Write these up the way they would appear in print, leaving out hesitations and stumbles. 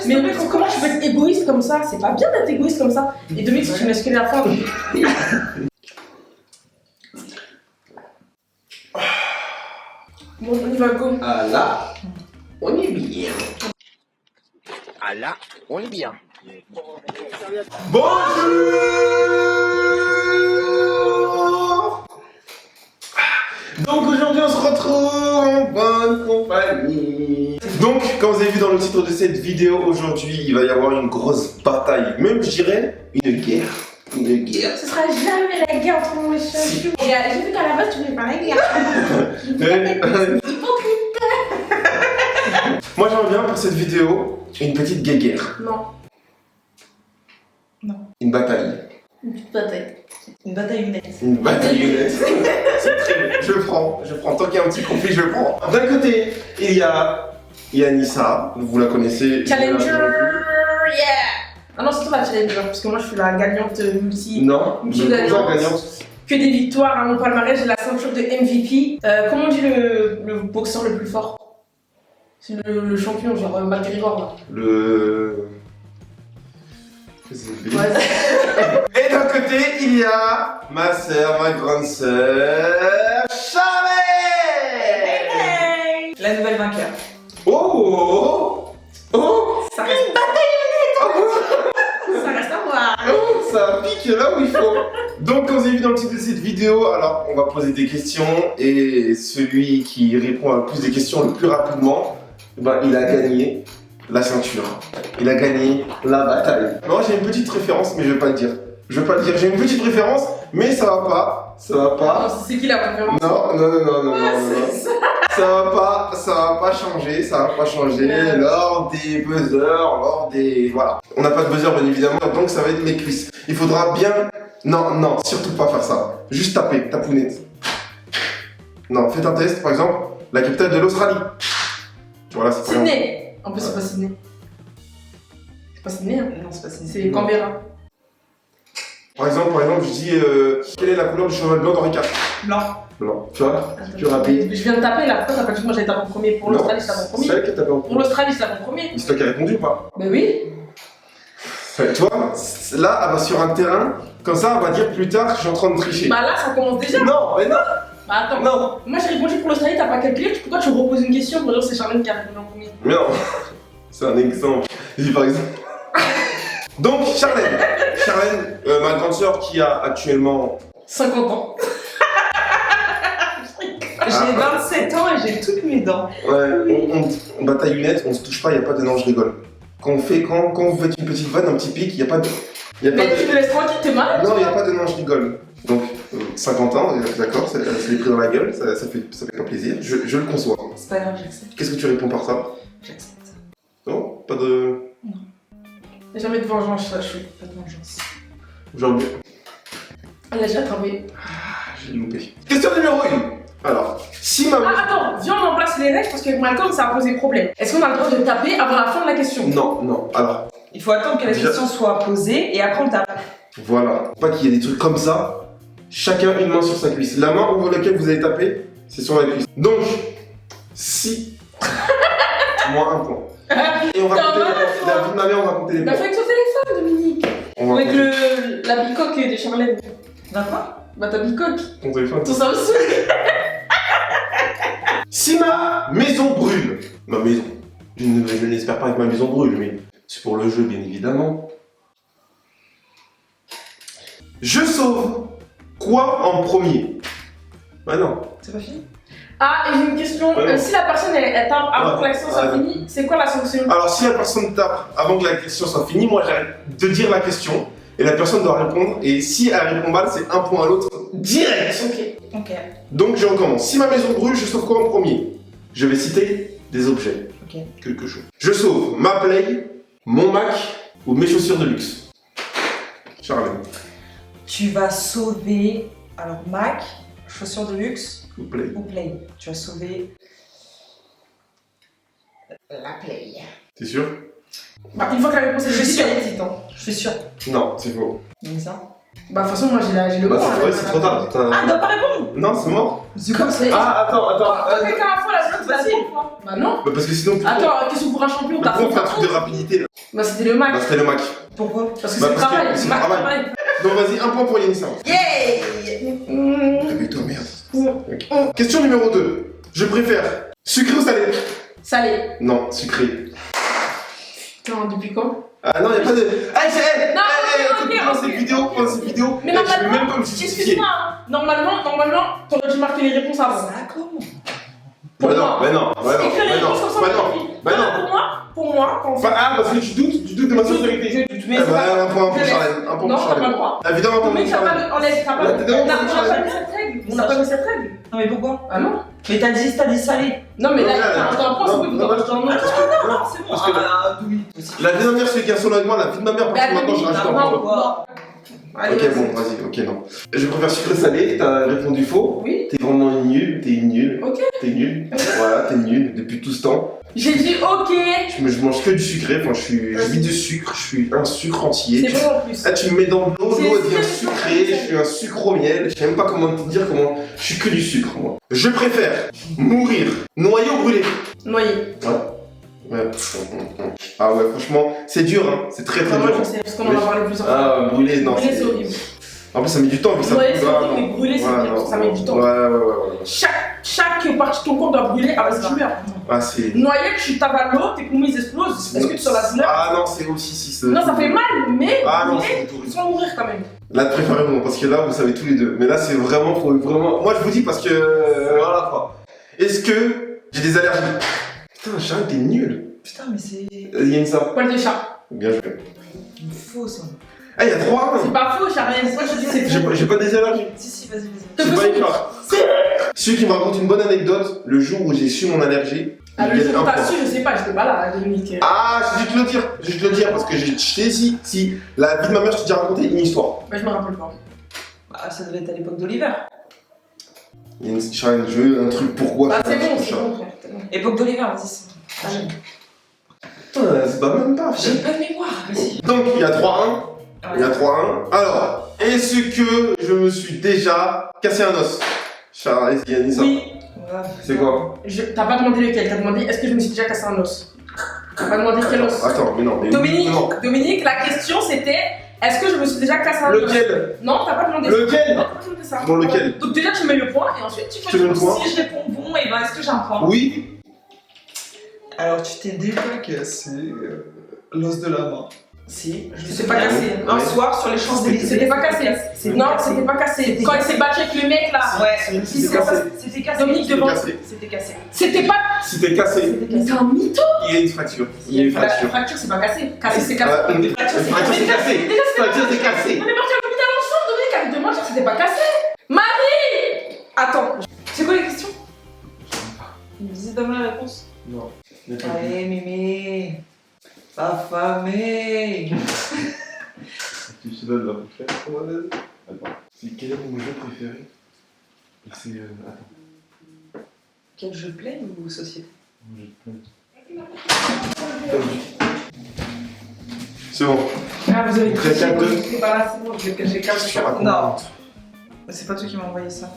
Mais comment tu peux être égoïste comme ça? C'est pas bien d'être égoïste comme ça. Et demain, si tu me laisses que la fin. Bon, on y va, go. Ah là, on est bien. Ah là, on est bien. Bonjour. Donc aujourd'hui on se retrouve en bonne compagnie. Donc comme vous avez vu dans le titre de cette vidéo, aujourd'hui il va y avoir une grosse bataille, même je dirais une guerre. Une guerre. Ce sera jamais la guerre entre moi et Chachou. J'ai vu qu'à la base tu voulais pas la guerre. Moi j'aimerais bien pour cette vidéo une petite guéguerre. Non. Une bataille. Une petite bataille. Une bataille honnête. Une bataille honnête. C'est très bien. Je prends. Tant qu'il y a un petit conflit, je prends. D'un côté, il y a Nissa, vous la connaissez. Challenger, yeah. Ah non, c'est toi la challenger, parce que moi je suis la gagnante Non, multi-gagnante. Que des victoires à mon palmarès, j'ai la ceinture de MVP. Comment on dit le boxeur le plus fort? C'est le champion, genre McGregor là. Ouais. Et d'un côté, il y a ma sœur, ma grande sœur, Charlotte. La nouvelle vainqueur. Oh. Ça reste une bataille honnête. Ça reste à voir. Oh, ça pique là où il faut. Donc, comme vous avez vu dans le titre de cette vidéo, alors on va poser des questions et celui qui répond à le plus des questions le plus rapidement, ben, il a gagné la ceinture. Il a gagné la bataille. Moi, j'ai une petite référence, mais je vais pas le dire. J'ai une petite référence, mais ça va pas. C'est qui la préférence? Non. Ça va pas changer, lors des buzzers, lors des... Voilà. On n'a pas de buzzer, bien évidemment, donc ça va être mes cuisses. Il faudra bien... Non, surtout pas faire ça. Juste taper, tapounette. Non, faites un test, par exemple, la capitale de l'Australie. Voilà, c'est Sydney. En plus, c'est pas Sydney. C'est pas Sydney, hein? Non, c'est pas Sydney. C'est Canberra. Par exemple, je dis quelle est la couleur du cheval blanc d'Henri IV? Blanc. Tu vois? Plus rapide. Je viens de taper là, pourquoi t'as pas dit que moi j'allais taper en premier? Pour l'Australie, je tape en premier. C'est elle qui a tapé en premier. Pour l'Australie, je tape en premier. C'est toi qui as répondu ou pas? Bah oui. Tu vois, là, elle va sur un terrain, comme ça, elle va dire plus tard que je suis en train de tricher. Bah là, ça commence déjà. Non, mais non. Bah attends. Non. Moi j'ai répondu pour l'Australie, t'as pas calculé. Pourquoi tu reposes une question pour dire que c'est Charlène qui a répondu en premier? Mais non. C'est un exemple. Je dis par exemple. Donc, Charlène, ma grande sœur qui a actuellement 50 ans. J'ai 27 ans et j'ai toutes mes dents. Ouais, on bataille lunette, on se touche pas, y a pas de non, je rigole. Quand vous faites une petite vanne, un petit pic, y a pas de. Mais tu me laisses tranquille, t'es malade? Non, y a pas de non, je rigole. Donc, 50 ans, d'accord, ça l'est pris dans la gueule, ça fait pas plaisir, je le conçois. C'est pas grave, j'accepte. Qu'est-ce que tu réponds par ça? J'accepte. Non? Pas de. Y'a jamais de vengeance, ça, je suis. Pas de vengeance. Genre. Elle a déjà attrapé. J'ai loupé. Question numéro 1. Alors, si ma. Ah, attends, viens, on en place les règles parce qu'avec Malcolm, ça a posé problème. Est-ce qu'on a le droit de taper avant la fin de la question? Non, alors. Il faut attendre que la question soit posée et après on tape. Voilà. Pas qu'il y ait des trucs comme ça. Chacun une main sur sa cuisse. La main over laquelle vous allez taper, c'est sur la cuisse. Donc, si. Moins un point. Et on va compter la vie de ma mère, on va compter les Bah, points. fais avec ton téléphone, Dominique. On va Avec compter la bicoque de Charlène. D'accord. Bah, ta bicoque. ton téléphone. Ton Samsung. Si ma maison brûle. Ma maison. Je n'espère pas que ma maison brûle, mais c'est pour le jeu, bien évidemment. Je sauve quoi en premier? Bah non. C'est pas fini? Ah, et j'ai une question. Ouais. Si la personne elle tape avant Ouais. que l'action soit Ouais. finie, c'est quoi la sanction? Alors si la personne tape avant que la question soit finie, moi j'arrête de dire la question et la personne doit répondre. Et si elle répond mal, c'est un point à l'autre direct. Ok. Donc je recommence. Si ma maison brûle, je sauve quoi en premier? Je vais citer des objets. Ok. Quelque chose. Je sauve ma Play, mon Mac ou mes chaussures de luxe. Charlène. Tu vas sauver. Alors, Mac, chaussures de luxe Ou Play. ou Play. Tu vas sauver. La Play. T'es sûr? Bah, une fois que la réponse est Je suis juste, sûre. elle est petite, hein. Je suis sûre. Non, c'est faux. Dis ça. Bah, de toute façon, moi j'ai le Bah, droit. c'est trop tard. Ah, doit pas répondre. Non, c'est mort. C'est comme ça. Ah, attends. Quelqu'un à la fois, la chose, vas-y. Bah, non. Bah, parce que sinon. Attends, question pour un champion, t'as Pourquoi on fait un fait truc de rapidité là? Bah, c'était le Mac. Bah, c'était le Mac. Pourquoi? Parce que Bah, c'est le parce que travail. c'est le Mac, travail. Donc, vas-y, un point pour Yanissa. Yeah. Réveille-toi, merde. Ok. Question numéro 2. Je préfère sucré ou salé? Salé. Non, sucré. Putain, depuis quand? Ah non, y'a pas de. Non, ok. Pendant cette vidéo, Mais je vais normalement, même pas me justifier. excuse-moi, normalement, t'aurais dû marquer les réponses avant. Ça comment? Pour Bah moi. non, Écrire les réponses comme ça, bah non. Pour moi, quand on fait. Ah, parce que tu doutes de ma sincérité. Mais Ah c'est bah, pas. un point pour Je laisse. Charlène. Un point Non, pour t'as pas le Charlène. droit. Évidemment, un point Mais pour t'as pas Charlène. on laisse, t'as pas Là, on t'es d'accord, n'a Charlène. pas mis cette règle. On n'a pas mis cette règle. Non, mais pourquoi? Ah non. Mais t'as dit salé. Non, mais Non, là, non, t'as un point, c'est quoi, non, dans le parce que- Non, c'est bon. Parce que Ah, 2 minutes aussi. La dernière, celui qui a solo avec moi, la vie de ma mère, parce que Bah, maintenant je rajoute un non, point. non. Allez, Ok, vas-y. bon, vas-y, ok, non. Je préfère sucré salé, t'as répondu faux. Oui. T'es vraiment nul, t'es nul. Ok. T'es nul. Voilà, t'es nul depuis tout ce temps. J'ai dit ok. Je mange que du sucré, enfin, je vis du sucre, je suis un sucre entier. C'est bon en plus. Ah, tu me mets dans l'eau, C'est- l'eau elle devient c'est- sucrée, je suis un sucre au miel, je sais même pas comment te dire comment. Je suis que du sucre, moi. Je préfère mourir noyé ou brûlé. Noyé. Ouais. Ah ouais, franchement, c'est dur, hein. C'est très très Moi, dur. je sais, parce qu'on en a parlé plusieurs fois. Ah, brûlé, non. Brûler, c'est horrible. En plus, ça met du temps, puis ça Noyer, c'est Ah, horrible, non. mais brûler, c'est Ouais, bien, non, ça met du temps. Ouais. Chaque partie de ton corps doit brûler avant que tu meurs. Ah, c'est. Noyer, tu t'avales l'eau, tes poumons ils explosent. Est-ce que tu sens la douleur? Ah non, c'est aussi si c'est. Non, ça fait mal, mais Ah non, brûler, c'est horrible. sans mourir quand même. Là, préférez-moi, parce que là, vous savez tous les deux. Mais là, c'est vraiment, faut vraiment. Moi, je vous dis parce que. Voilà quoi. Est-ce que j'ai des allergies? Putain, Charles, t'es nul. Putain, mais c'est Yanissa. Poil de chat. Bien joué. faux ça. Ah, il y a 3 C'est pas faux, Charles. Moi, je dis c'est faux. J'ai pas des allergies. Si, vas-y. C'est pas écart. Celui qui me raconte une bonne anecdote, le jour où j'ai su mon allergie, Ah, il le gagne jour où un t'as point. su, je sais pas, j'étais pas là, Dominique. Ah, je vais te le dire, parce que je t'ai si, la vie de ma mère, je t'ai déjà raconté une histoire. Bah, je me rappelle pas. Ah, ça devait être à l'époque d'Oliver. Il y a une Charlène, je veux un truc pourquoi. Bah, je fais c'est un bon, truc c'est pour bon, frère. C'est bon. Époque d'Oliver, vas-y. c'est- Allez. Putain, c'est pas même pas, J'ai frère. pas de mémoire, vas-y. Donc, il y a 3-1. Il y a 3-1. Alors, est-ce que je me suis déjà cassé un os? Charles, Yanissa. Oui. Ouais. C'est quoi? T'as pas demandé lequel, t'as demandé est-ce que je me suis déjà cassé un os. T'as pas demandé quel os. Attends, mais non. Mais Dominique, la question c'était est-ce que je me suis déjà cassé un os? Lequel? Non, t'as pas demandé ça. Lequel? Non, t'as pas demandé ça. Bon, lequel? Donc déjà tu mets le point et ensuite tu Tu fais mets le point. Si je réponds bon, et ben est-ce que j'ai un point? Oui. Alors, tu t'es déjà cassé l'os de la main. Si, je Je me sais suis pas pas cassé. cassé. Un soir sur les Champs-Élysées. C'était pas cassé. Non, c'était pas cassé. Quand il s'est battu avec le mec là. Ouais, Si, C'était cassé. c'était cassé. Dominique C'était devant. cassé. C'était cassé. C'était pas. C'était cassé. Mais c'est un mytho. Il y a une fracture. Il y a une La fracture. fracture c'est pas cassé. Cassé c'est cassé. Une fracture, c'est cassé. Déjà c'est Fracture, c'est cassé. On est parti à l'hôpital ensemble, Dominique, arrête de mentir, c'était pas cassé. Marie. Attends. C'est quoi les questions? Vas-y, donne-moi la réponse. Non. Allez, mémé. Affamé. Tu te donnes la bouchette. Attends. C'est quel est mon jeu préféré? C'est. Attends. Quel jeu plaît ou société? C'est bon. Ah, vous avez Très triché, calme. c'est pas là, c'est bon, j'ai cassé ça. Non. C'est pas toi qui m'as envoyé ça.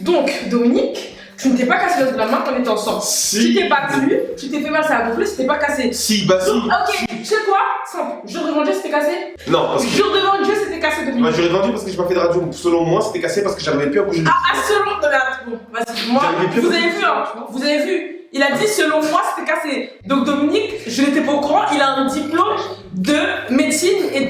Donc, Dominique, tu ne t'es pas cassé l'os de la main quand on était ensemble. Tu Si. t'es battu, tu t'es fait mal, ça a gonflé, c'était pas cassé. Si, bah si. Ok, tu sais quoi? Simple. Jour devant Dieu, c'était cassé. Non, parce que. Jour devant Dieu, c'était cassé, Moi, Dominique. j'aurais vendu parce que j'ai pas fait de radio. Selon moi, c'était cassé parce que j'arrivais plus à bouger. Ah, selon. Bon, vas-y. Moi, J'avais plus vous de- avez vu, hein? Vous avez vu? Il a dit selon moi, c'était cassé. Donc, Dominique, je n'étais pas au courant, il a un diplôme de médecine et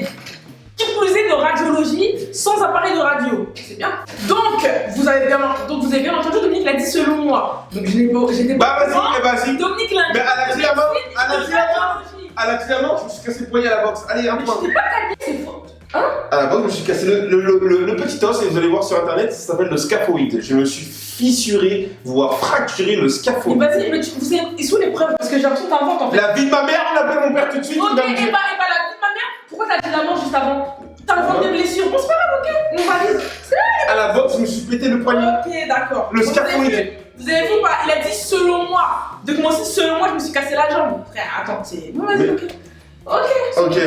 qui plus est de radiologie sans appareil de radio. C'est bien. Donc, vous avez bien entendu, Dominique l'a dit selon moi. Donc, j'étais Bah, pas au courant. vas-y, vas-y. Dominique l'a Mais dit. à la diamant, à la de diamant, radiologie. à la diamant, je me suis cassé le poignet à la boxe. Allez, un Mais point. je t'ai pas calmé, c'est faux. À la boxe, je me suis cassé le petit os et vous allez voir sur internet, ça s'appelle le scaphoïde. Je me suis fissuré, voire fracturé le Mais scaphoïde. vas-y, mais vous savez, ils sont les preuves parce que j'ai l'impression que t'inventes en fait. La vie de ma mère, on appelle mon père tout de suite. Ok, il va me et dire. bah la vie de ma mère, pourquoi t'as dit la mort juste avant? T'inventes des blessures. Bon, c'est pas grave, ok? On valide. À la boxe, je me suis pété le poignet. Ok, d'accord. Le Donc, scaphoïde. Vous avez vu ou pas? Il a dit selon moi. Donc moi aussi, selon moi, je me suis cassé la jambe. Frère, attends, c'est. Bon, vas-y, Mais- ok. Ok. Ok.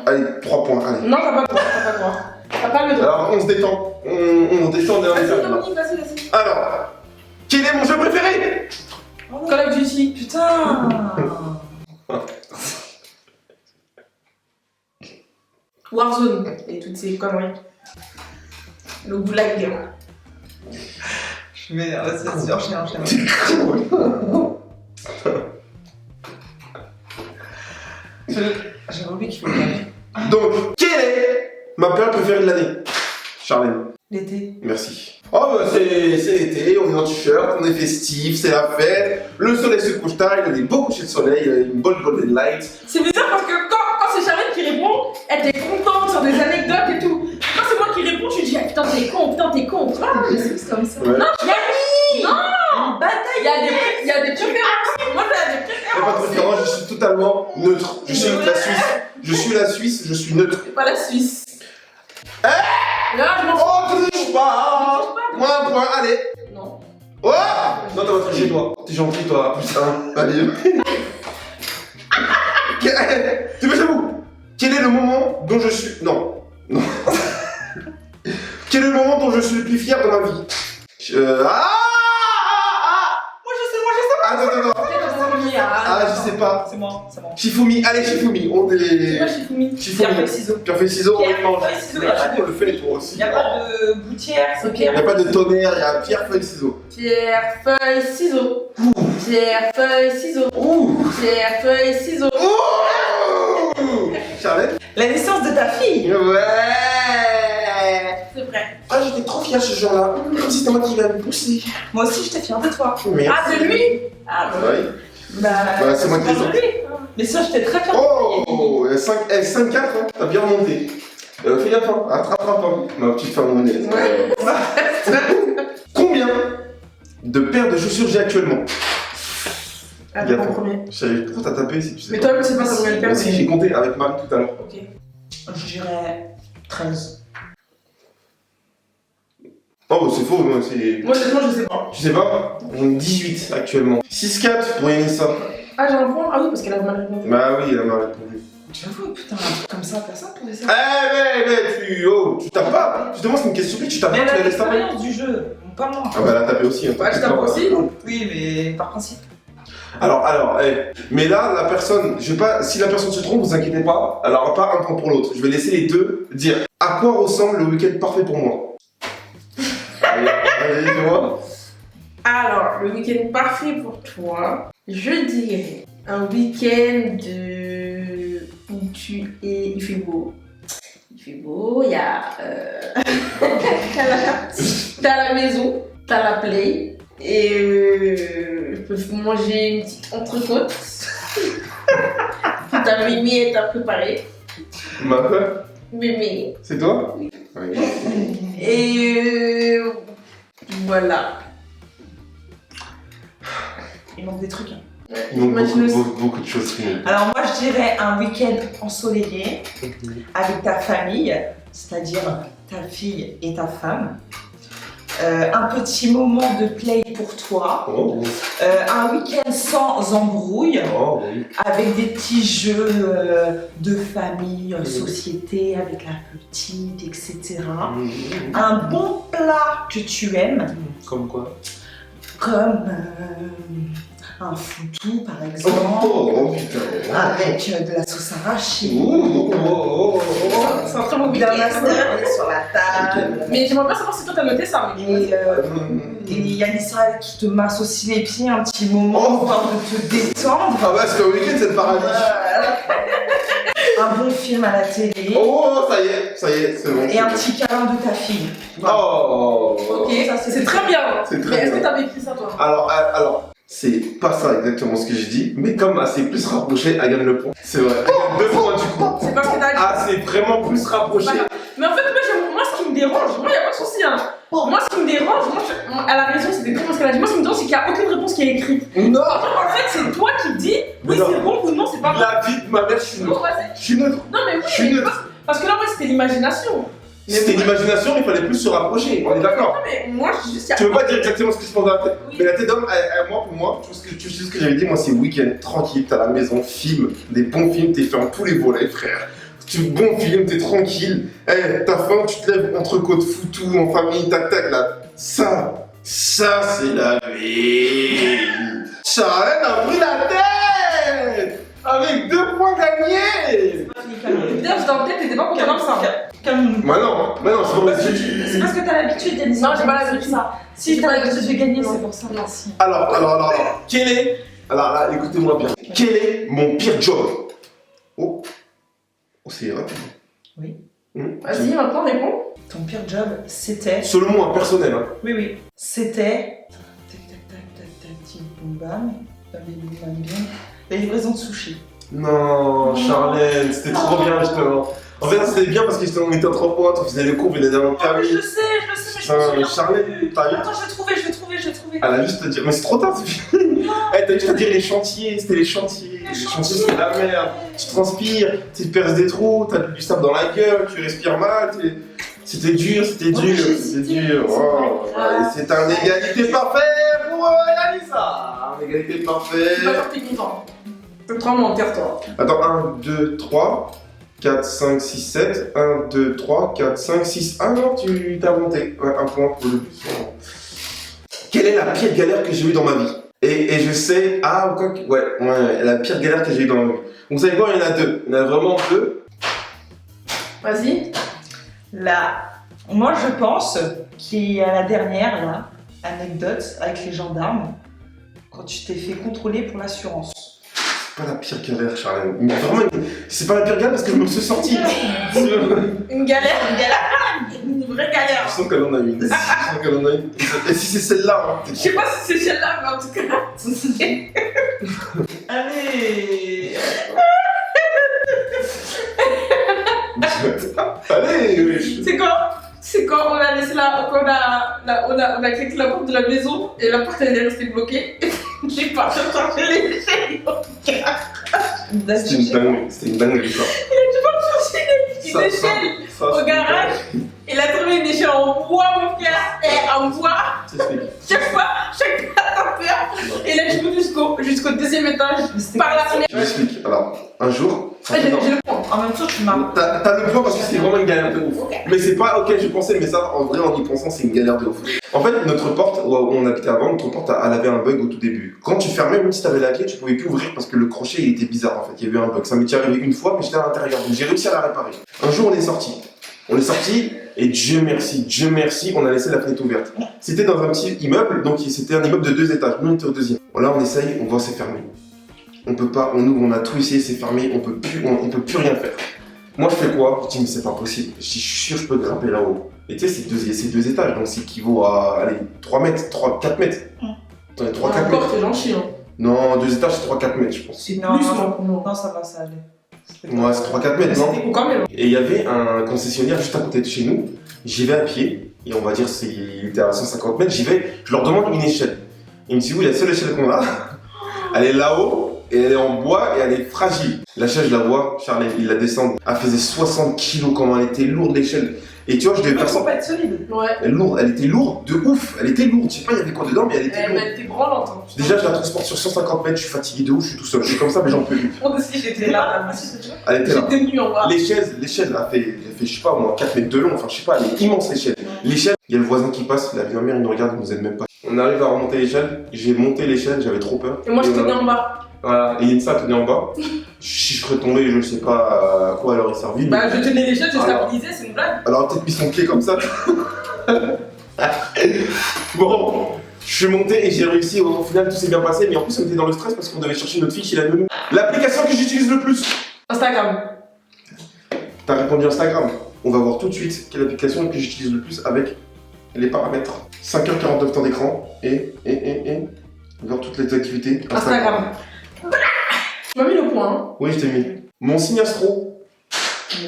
Allez, 3 points. Allez. Non, t'as pas le droit, t'as pas le droit. T'as pas le droit. Alors, on se détend. On descend d'un Vas-y, étape. Dominique, vas-y. Alors, quel est mon jeu préféré? Call of Duty. Putain. Warzone et toutes ces conneries. Le goulag. Je m'énerve, vas-y, enchaîne. J'avais oublié qu'il faut le Donc, quelle est ma période préférée de l'année? Charlène. L'été. Merci. Oh bah c'est l'été, on est en t-shirt, on est festif, c'est la fête, le soleil se couche tard, il y a des beaux couchers de soleil, il y a une bonne golden light. C'est bizarre parce que quand c'est Charlotte qui répond, elle est contente sur des anecdotes et tout. Quand c'est moi qui réponds, tu dis ah, putain t'es con. Ah, c'est comme ça. Ouais. Non, Camille. Non. Bataille. Il y a des préférences. Moi j'ai des Il n'y a pas de préférence, je suis totalement neutre. Je suis la Suisse. Je suis la Suisse, je suis neutre. C'est pas la Suisse. Là, je m'en fous. Oh, tu touches pas. Moi un point, allez. Non. Oh non, t'as pas triché toi. T'es gentil toi, putain. Allez. Tu veux j'avoue. Quel est le moment dont je suis... Non. Quel est le moment dont je suis le plus fier de ma vie? Moi je sais. Ah, je sais pas. C'est moi. Shifumi, allez Shifumi, on C'est est... moi Shifumi. Shifumi. Pierre, feuille, ciseaux. Pierre, feuille, ciseaux, on Pierre, mange. feuille, ciseaux, On le fait toi aussi. Y'a pas de gouttière, c'est Ok. Il n'y a pas de tonnerre, il y a pierre, feuille, ciseaux. Pierre, feuille, ciseaux. Pierre, feuille, ciseaux. Ouh. Pierre, feuille, ciseaux. Ouh. Charlotte? La naissance de ta fille. Ouais. C'est vrai. Ah, j'étais trop fier ce jour-là. Comme si c'était moi qui l'avais poussé. Moi aussi, j'étais fière de toi. Merci. Ah, de lui. Ah, bah. Ouais. Bah, C'est moi qui les ai. Mais ça, j'étais très fière. Oh, 5-4, hein. T'as bien remonté. Fais gaffe, hein. Attrape-toi pas, ma petite femme monnaie. Ouais. Combien de paires de chaussures j'ai actuellement? Ah, Gaffe. en premier. Je savais trop t'as tapé si tu sais Mais pas. toi, tu sais pas combien de Moi paires aussi, j'ai compté avec Marie tout à l'heure. Ok. Je dirais 13. Oh, c'est faux, moi, c'est... Moi, honnêtement, je sais pas. Tu sais pas? J'en ai 18 actuellement. 6-4 pour Yanissa. Ah, j'ai un point. Ah oui, parce qu'elle a mal répondu. Bah oui, elle m'a répondu. J'avoue, putain, un truc comme ça, personne pouvait ça. Tu tapes pas. Justement, c'est une question que tu tapes Mais pas, tu elle la a laisses taper. l'expérience du jeu, pas moi. Ah bah elle a tapé aussi. Hein, Ouais, je tape aussi. Oui, mais par principe. Alors, mais là, la personne, je vais pas, si la personne se trompe, vous inquiétez pas, elle aura pas un point pour l'autre. Je vais laisser les deux dire à quoi ressemble le week-end parfait pour moi. Allez, dis-moi. Alors, le week-end parfait pour toi, je dirais un week-end où il fait beau. Il fait beau, il y a... t'as la maison, t'as la play, et je peux manger une petite entrecôte. Ta mémé t'a préparé. Ma peur, Mémé. c'est toi? Oui. Oui. Et voilà. Il manque des trucs. Hein. Il manque Imagine aussi. beaucoup de choses. Rémi. Alors moi, je dirais un week-end ensoleillé avec ta famille, c'est-à-dire ta fille et ta femme. Un petit moment de play pour toi. Oh, Un week-end sans embrouille. oh, oui. Avec des petits jeux de famille, société, avec la petite, etc. Un bon plat que tu aimes, Comme quoi? comme un foutou par exemple, Oh, putain. avec de la sauce arrachée, C'est un très bon d'un week-end. master sur la table. Mais j'aimerais bien savoir si toi t'as noté ça. Et Yanissa qui te masse aussi les pieds un petit moment, histoire de te détendre. Ah bah, c'est un week-end, c'est le paradis. Un bon film à la télé. Oh, ça y est, c'est bon. Et un petit câlin de ta fille. Oh. Ok, c'est très bien. C'est très Mais est-ce que bien. t'avais écrit ça toi? Alors, c'est pas ça exactement ce que je dis, mais comme elle s'est plus rapprochée, elle gagne le point. C'est vrai. Elle gagne 2 points du coup. C'est pas ce que t'as dit. Ah, c'est vraiment plus rapproché. Mais en fait, moi, ce qui me dérange, moi, y a pas de souci. Hein. Moi, ce qui me dérange, elle a raison, c'était comment ce qu'elle a dit. Moi, ce qui me dérange, c'est qu'il n'y a aucune réponse qui est écrite. Non. En fait, c'est toi qui dis oui, Non. c'est bon ou non, c'est pas bon. La vie de ma mère, je suis Bon, neutre. vas-y. Je suis neutre. Non, mais oui, Je suis neutre. parce que là, en fait, c'était l'imagination. Mais C'était bon. l'imagination, il fallait plus se rapprocher. On est d'accord. Non, mais moi, je dis juste. Tu veux pas dire exactement ce que je pense dans la tête. Oui. Mais la tête d'homme, pour moi, tu sais ce que j'avais dit, moi c'est week-end tranquille, t'as la maison, film, des bons films, t'es fait en tous les volets, frère. bon film, t'es tranquille. Eh, t'as faim, tu te lèves entre côtes foutou, en famille, tac tac là. Ça c'est la vie. Charlène a pris la tête avec 2 points gagnés. Putain, j'étais en tête, t'étais pas content comme ça. Calme-nous. Mais non, c'est pas possible. C'est parce que t'as l'habitude, Yanis. Non, j'ai pas l'habitude. Si t'as l'habitude de gagner, c'est pour ça. Merci. Alors, quel est... Alors là, écoutez-moi bien. Quel est mon pire job? Oh, c'est rapide. Oui. Vas-y, maintenant réponds. Ton pire job, c'était. Selon moi, personnel. Hein. Oui. C'était. Tac, tac, tac, tac, tac, tic, boum, bam. Bam, bam, bam. La livraison de sushi. Non, Charlène, c'était trop bien justement. En fait, c'était bien parce qu'on était entre potes, on faisait les cours, il était dans le permis. Je sais, mais Putain, mais Charlène, t'as vu? Attends, je vais trouver. Elle a juste à dire, mais c'est trop tard, c'est fini. Elle t'a juste à dire les chantiers, c'était les chantiers. Les chantiers, c'était la merde. Tu transpires, tu te perces des trous, t'as du sable dans la gueule, tu respires mal. C'était dur. Oh, c'est un égalité parfait pour Yanissa. Un égalité parfait. Je suis pas sûr que t'es content. C'est trop mentir, toi. Attends, 1, 2, 3, 4, 5, 6, 7. 1, 2, 3, 4, 5, 6. Ah non, tu t'as monté. Ouais, un point pour le plus. Quelle est la pire galère que j'ai eue dans ma vie? Et je sais. Ah, quoi que. Ouais, la pire galère que j'ai eue dans ma vie. Donc, vous savez quoi? Il y en a 2. Il y en a vraiment 2. Vas-y. Là, moi je pense qu'il y a la dernière là, anecdote avec les gendarmes, quand tu t'es fait contrôler pour l'assurance. C'est pas la pire galère, Charlène. Mais vraiment, c'est pas la pire galère parce que je me suis sorti. Une galère. Une vraie galère. Je sens qu'elle en a une. Et si c'est celle-là, hein, Je sais pas si c'est celle-là, mais en tout cas. Allez. Allez, oui. C'est quand on a laissé on a claqué la porte de la maison et la porte elle est restée bloquée. J'ai pas cherché les échelles. C'était une dingue ça. Une échelle au garage. Il a trouvé une échelle en bois, mon frère. Et en bois. Chaque fois, t'as peur. Et là, tu peux jusqu'au 2e étage. Par la fenêtre. Je m'explique. Alors, un jour. J'ai le point. En même temps, tu m'as. T'as le point parce que c'est vraiment une galère de ouf. Mais c'est pas auquel je pensais, mais ça, en vrai, en y pensant, c'est une galère de ouf. En fait, notre porte, où on habitait avant, notre porte, elle avait un bug au tout début. Quand tu fermais, même si t'avais la clé, tu pouvais plus ouvrir parce que le crochet, il était bizarre en fait. Il y avait eu un bug. Ça m'est arrivé une fois, mais j'étais à l'intérieur. Donc j'ai réussi à la réparer. Un jour, on est sorti. Et Dieu merci, on a laissé la fenêtre ouverte. C'était dans un petit immeuble, donc c'était un immeuble de 2 étages. Nous, on était au 2e. Là, on essaye, on voit c'est fermé. On peut pas, on ouvre, on a tout essayé, c'est fermé, on peut plus rien faire. Moi, je fais quoi? Je dis, mais c'est pas possible. Je dis, je suis sûr, je peux grimper là-haut. Et tu sais, c'est 2 étages, donc c'est équivaut à, allez, 3 mètres, 4 mètres. 3-4 mètres. Encore, t'es gentil, hein. Non, 2 étages, c'est 3-4 mètres, je pense. Non, ça va, ça allait. Ouais, c'est 3-4 mètres, non? C'était quand même. Et il y avait un concessionnaire juste à côté de chez nous. J'y vais à pied, et on va dire il était à 150 mètres. J'y vais, je leur demande une échelle. Il me dit, oui, la seule échelle qu'on a, elle est là-haut, et elle est en bois, et elle est fragile. La chaise, je la vois, Charlie, il la descend. Elle faisait 60 kilos, comment elle était lourde, l'échelle. Et tu vois, je devais faire ça. Faut pas être solide. Ouais. Elle était lourde, de ouf. Elle était lourde. Je sais pas, il y avait quoi dedans, mais elle était lourde. Elle était branlante. Hein. Déjà, je la transporte sur 150 mètres, je suis fatigué de ouf, je suis tout seul. Je suis comme ça, mais j'en peux plus. Moi aussi, j'étais là. Elle était là. J'étais nue en bas. L'échelle, elle fait, je sais pas, au moins 4 mètres de long. Enfin, je sais pas, elle est immense, l'échelle. L'échelle, il y a le voisin qui passe, la vie de ma mère, il nous regarde, il nous aide même pas. On arrive à remonter l'échelle, j'ai monté l'échelle, j'avais trop peur. Et moi, je tenais en bas. Voilà, et Yensa tenait en bas. Si je serais tombé, je sais pas à quoi elle aurait servi. Bah, je tenais l'échelle, je stabilisais, c'est une blague. Alors, peut-être mis son pied comme ça. Bon, je suis monté et j'ai réussi. Au final, tout s'est bien passé. Mais en plus, on était dans le stress parce qu'on devait chercher notre fille chez la nounou. L'application que j'utilise le plus. Instagram. T'as répondu Instagram. On va voir tout de suite quelle application que j'utilise le plus avec les paramètres. 5h49 temps d'écran et voir toutes les activités. Instagram. Tu m'as mis le point. Hein. Oui, je t'ai mis. Mon signe astro.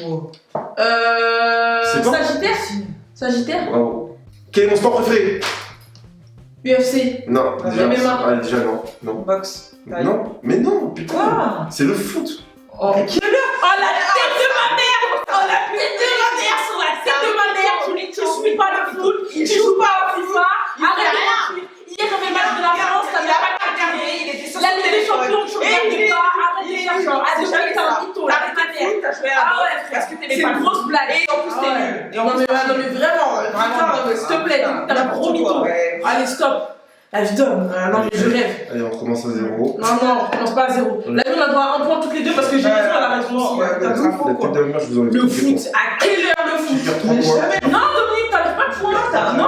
Oh. C'est toi? Sagittaire. Bravo. Quel est mon sport préféré? UFC. Non, déjà, MMA. déjà non. Box. Non, mais non, putain. Quoi? C'est le foot. Oh, la tête de ma mère! Oh, la tête de ma mère sur la tête de ma mère! Tu suis pas le foot, tu joues pas au FIFA, arrête de mentir! Hier, j'avais le match de la France, t'avais pas regardé, la Ligue des Champions, tu regardais pas, arrête de faire genre, ah, je croyais que t'es un mytho, là, ta mère! Ah ouais, frère, c'est une grosse blague. Et en plus, t'es Ah ouais. nul. Et en Non plus, mais vraiment, putain, s'il te plaît, t'as la n'importe promis quoi, tout. ouais. Allez, stop. Là, je donne. Non, mais je rêve. Allez, on recommence à 0. Non, on recommence pas à 0. Là, nous, on a droit à 1 point toutes les deux parce que j'ai raison à la raison aussi. ouais, T'as ouais, tout ouais. faux, La quoi. tête de la je vous enlève Le toutes les foot, à quelle heure le foot? Je perds 3 Mais points. jamais. Non, Dominique, t'arrives pas de point. Non,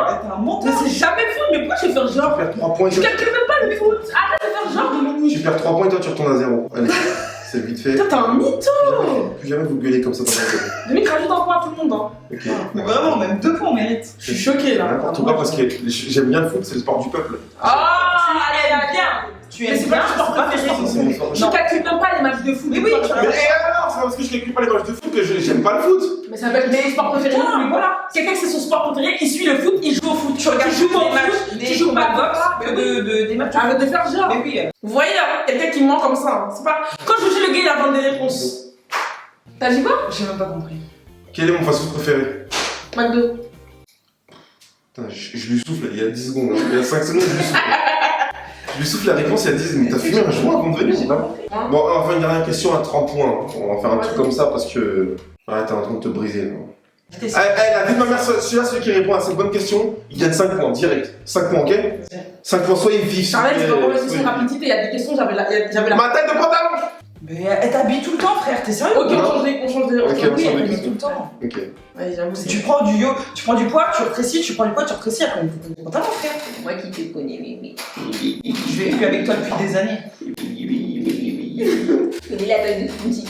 T'es un menteur. mais c'est jamais foot, mais pourquoi tu fais genre? Tu perds 3 points et Je toi, calcule même pas le foot. Arrête de faire genre, tu Dominique. perds 3 points et toi tu retournes à 0. Allez, c'est vite fait. Putain, t'es un mytho. Plus jamais vous gueulez comme ça dans la tête. Dominique, rajoute un point à tout le monde. Hein. Ok. Mais vraiment, même 2 points on mérite. Je suis choquée là. N'importe quoi parce que j'aime bien le foot, c'est le sport du peuple. Ah, allez, bien. Tu Mais aimes c'est pas bien, le sport c'est pas préféré. C'est mon sport. Je calcule même pas les matchs de foot. Mais oui, Pourquoi Mais alors, c'est pas parce que je calcule pas les matchs de foot que j'aime pas le foot. Mais ça s'appelle son sport préféré. Mais voilà. Quelqu'un que c'est son sport préféré, il suit le foot, il joue au foot. Tu regardes Tu joues au des foot, matchs, tu des joues combats pas de boxe, boxe, des matchs. Arrête de faire genre. Mais oui. Vous voyez, hein, quelqu'un qui ment comme ça. Hein. C'est pas. Quand je dis le gars, il a vendu des réponses. T'as dit quoi? J'ai même pas compris. Quel est mon fast-food préféré? McDo. Putain, je lui souffle il y a 10 secondes. Hein. Il y a 5 secondes, je lui souffle. Je lui souffle la réponse il y a 10 secondes. Mais t'as fumé un joint avant de venir, c'est pas bon. Hein? Bon, enfin, une dernière question à 30 points. On va faire un truc comme ça parce que. Ouais, t'es en train de te briser. Non. La vie de ma mère, celui-là, celui qui répond à cette bonne question, il gagne 5 points direct. 5 points, ok? 5 points, soyez vifs. Charlotte, c'est pas pour mes soyez questions de vifs. rapidité. Il y a des questions, j'avais la. Ma tête de pantalon! Mais elle t'habille tout le temps, frère, t'es sérieux? Ok, on change de. Ok, on change de Oui, elle question. t'habille tout le temps. Ok. Ouais, j'avoue, c'est. Tu prends du poids, tu rétrécis, tu prends du poids, tu rétrécis, après on te pantalon, frère. Moi qui te connais, mais. Je vais plus avec toi depuis des années. Je connais la taille de ton petit.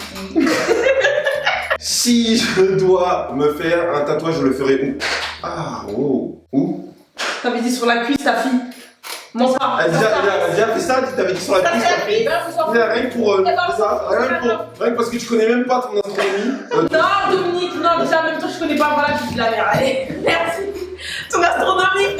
Si je dois me faire un tatouage, je le ferai où? Ah, oh. Où? T'avais dit sur la cuisse, ta fille. Mon frère. Elle a déjà fait ça, tu t'avais dit sur la cuisse. Rien que pour ça, rien que parce que tu connais même pas ton astronomie. Non, Dominique, non, déjà, en même temps, je connais pas, voilà, je dis la merde. Allez, merci. Ton astronomie,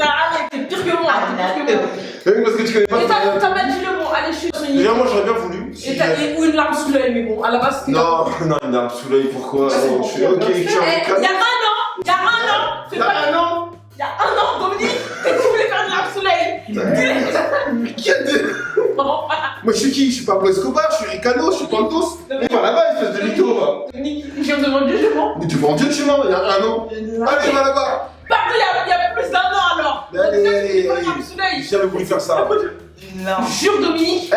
t'es pire que moi. T'es pire que moi. Rien que parce que tu connais pas Et ton t'as pas dit le mot, allez, je suis sur Déjà, moi j'aurais bien voulu. Et t'as ou une larme sous l'œil, mais bon, à la base, c'était. Non, non, une arme sous l'œil, pourquoi? Ça, c'est Oh, bon. je suis ok, Il y a un an, fais pas un an. Il y a un an, Dominique, que tu voulais faire une larme sous l'œil. Mais qui a deux? Moi je suis qui? Je suis Pablo Escobar, je suis Ricano, je suis Pantos. Mais va là-bas, espèce de mytho, va. Dominique, je viens de demander, je mens. Mais tu vas en Dieu de chez moi, il y a un an. Allez, va là-bas. Pardon, il y a plus d'un an alors. Mais allez, Donc, allez, tu voulais faire allez. une larme sous l'œil. J'ai jamais voulu faire ça. Une larme. Jure, Dominique,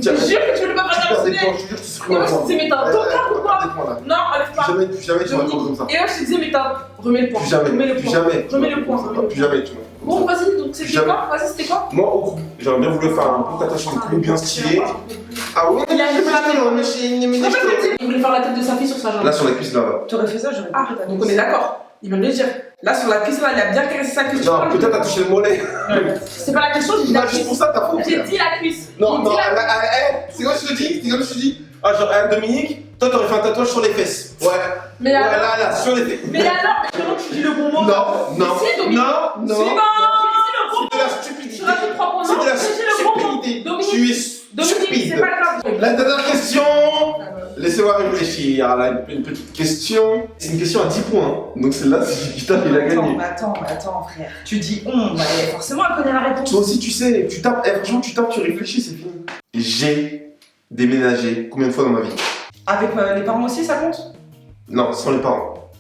Tiens, jure que tu voulais pas faire une larme sous des points, l'œil. je te jure, tu Et supprimes moi, un je te point. disais, mais t'as un tocard ou quoi? Non, enlève pas. Plus jamais tu vas répondre comme ça. Et là, je te disais, mais t'as. Remets le point. Plus jamais, Remets le plus point. jamais. Remets le point. Plus jamais, tu vois. Bon, vas-y, donc c'était Jamais. quoi? Vas-y, c'était quoi? Moi, au cou, j'aurais bien voulu faire un petit attachement de cou bien stylé. Ah ouais, Il a fait la même. mais Il voulait faire la tête de sa fille sur sa jambe. là sur la cuisse là-bas. T'aurais fait ça, j'aurais Ah, pas fait ta donc on est d'accord. Il vient de le dire. Là, sur la cuisse, là, il a bien caressé sa cuisse. Non, peut-être t'as touché le mollet. C'est pas la question, j'ai dit la Non, juste cuisse. pour ça, t'as faux. J'ai dit la cuisse. Non, J'ai non, dit la c'est comme je te dis, c'est comme je te dis. Ah, genre, Dominique, toi t'aurais fait un tatouage sur les fesses. Ouais. Mais Ouais, alors, là, sur les fesses. mais alors, comment tu dis le bon mot? Non, non, Si, Dominique. non, non. C'est bon. C'est de la stupidité. Tu rajoutes 3 points. C'est de la C'est le bon mot. stupidité. Dominique. Tu es Dominique, stupide. c'est pas grave. La dernière question. Laissez-moi réfléchir. Là, une petite question. C'est une question à 10 points. Hein. Donc celle-là, si putain, il a gagné. Attends, frère. Tu dis on, bah forcément elle connaît la réponse. Toi aussi, tu sais, tu tapes. Franchement, tu tapes, tu réfléchis, c'est fini. J'ai déménagé combien de fois dans ma vie? Avec les parents aussi, ça compte? Non, sans les parents.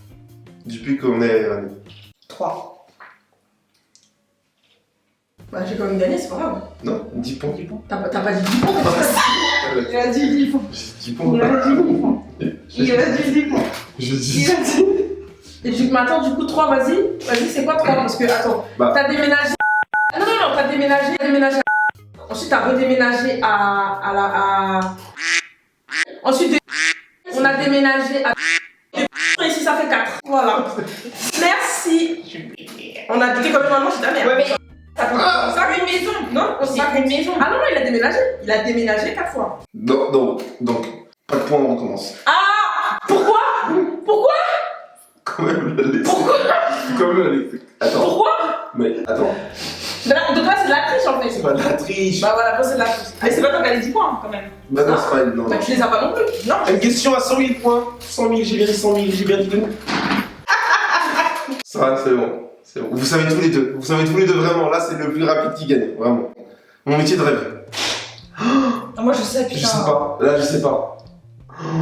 Depuis qu'on est amis. 3. Bah, j'ai quand même gagné, c'est pas grave. Non, 10 points. T'as pas dit 10 points, Il a dit 10 points. J'ai 10 points. Il a dit 10 points. Il a dit 10 points. Je dis. Il a dit. Et tu m'attends du coup 3, vas-y. Vas-y, c'est quoi 3? Parce que, attends, Bah. t'as déménagé. Non, t'as déménagé. Ensuite, t'as redéménagé à. Ensuite, on a déménagé à. Et ici, ça fait 4. Voilà. Merci. On a dit comme maman, c'est ta mère. Ouais, mais Ça fait une maison. Non, ça fait une maison. Ah non, il a déménagé. Il a déménagé 4 fois. Donc, pas de points, on recommence. Ah! Pourquoi? Quand même, la laisser. Pourquoi? Quand même, la laisser. Attends. Pourquoi? Mais attends. Donc là, c'est de la triche en fait. C'est pas de la triche. Bah voilà, c'est de la triche. Mais c'est pas toi qui as les 10 points quand même. Bah non, c'est pas une. Non. Bah tu les as pas non plus. Non. Une question à 100 000 points. 100 000, j'ai bien dit 100 000, j'ai bien dit 2 000. Ça va, c'est bon. C'est bon. Vous savez tous les deux. Vous savez tous les deux vraiment. Là, c'est le plus rapide qui gagne. Vraiment. Mon métier de rêve. moi je sais, putain. Je sais pas. Là, je sais pas.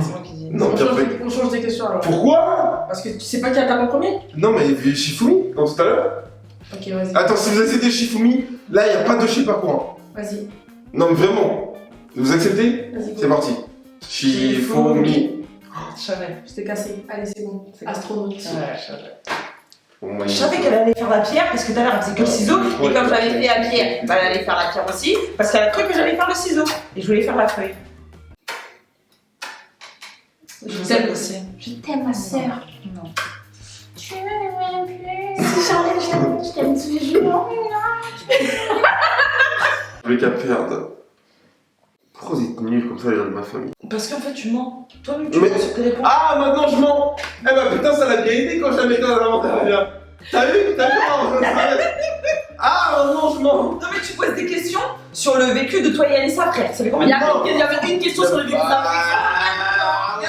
C'est moi qui dis. Non, bien fait. On change des questions alors. Pourquoi? Parce que tu sais pas qui a tapé en premier? Non, mais il y avait Shifumi, comme tout à l'heure. Ok, vas-y. Attends, si vous acceptez Shifumi, là, il n'y a pas de je sais pas quoi. Vas-y. Non, mais vraiment. Vous acceptez? Vas-y. C'est parti. Shifumi. Je savais. Je t'ai cassé. Allez, c'est bon. C'est Astronaute. Ouais, je savais. Bon, moi, Je savais qu'elle allait faire la pierre parce que tout à l'heure elle faisait que le ciseau. Ouais. Et comme j'avais fait la pierre, bah, elle allait faire la pierre aussi. Parce qu'elle a cru que j'allais faire le ciseau. Et je voulais faire la feuille. Je t'aime aussi. Je t'aime, ma sœur. Non. Tu ne m'aimes plus. Si Charlotte, je t'aime toujours. Je voulais qu'elle perde. Pourquoi vous êtes nuls comme ça, les gens de ma famille? Parce qu'en fait, tu mens. Toi-même, tu Mais- mens sur tes réponses. Ah, maintenant je mens! Eh bah putain, ça l'a bien aidé quand je la mettais dans l'inventaire. T'as vu comment je savais? Ah, maintenant je mens! Non, mais tu poses des questions sur le vécu de toi et Alissa, frère. Ça fait combien de temps? Il y avait une question sur le vécu d'un Ah, ouais.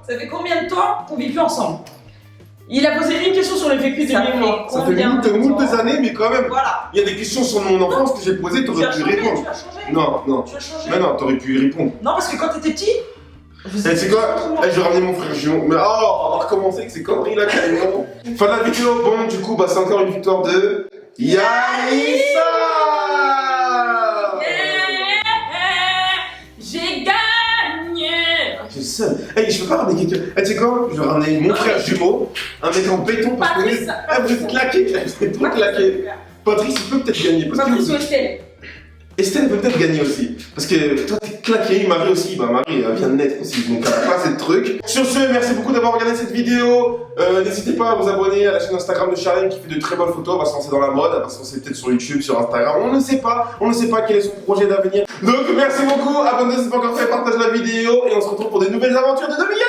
Ça fait combien de temps qu'on vit plus ensemble? Il a posé une question sur le vécu de Ça lui et moi. Ça fait Combien de moult temps? années, mais quand même. Voilà. Il y a des questions sur mon enfance que j'ai posées, Tu t'aurais as pu changé, répondre. tu as changé. Non, non. Tu as changé. Mais non, t'aurais pu y répondre. Non, parce que quand t'étais petit, vous Eh, c'est quoi? Eh, je vais ramener mon frère jumeau. Mais oh, on va recommencer avec ces conneries là, carrément. Fin de la vidéo, bon, du coup, bah, c'est encore une victoire de Yanissa! J'ai gagné. J'ai le seum. Eh, je peux pas ramener quelqu'un. Eh, tu sais quoi? Je vais ramener mon frère jumeau, un mec en béton parce que Patrice. vous êtes claqués. Vous êtes trop claqués. Patrice, il peut peut-être gagner. Parce Patrice que ou Estelle? Estelle peut peut-être gagner aussi. Parce que toi, t'es claqué. Marie aussi. Bah, Marie, elle vient de naître aussi. Donc, elle a pas assez de trucs. Sur ce, merci beaucoup d'avoir regardé cette vidéo. N'hésitez pas à vous abonner à la chaîne Instagram de Charlène qui fait de très bonnes photos. Elle va se lancer dans la mode. Elle va se lancer peut-être sur YouTube, sur Instagram. On ne sait pas. On ne sait pas quel est son projet d'avenir. Donc, merci beaucoup. Abonnez-vous si ce n'est pas encore fait. Partagez la vidéo. Et on se retrouve pour des nouvelles aventures de 2 milliardaires.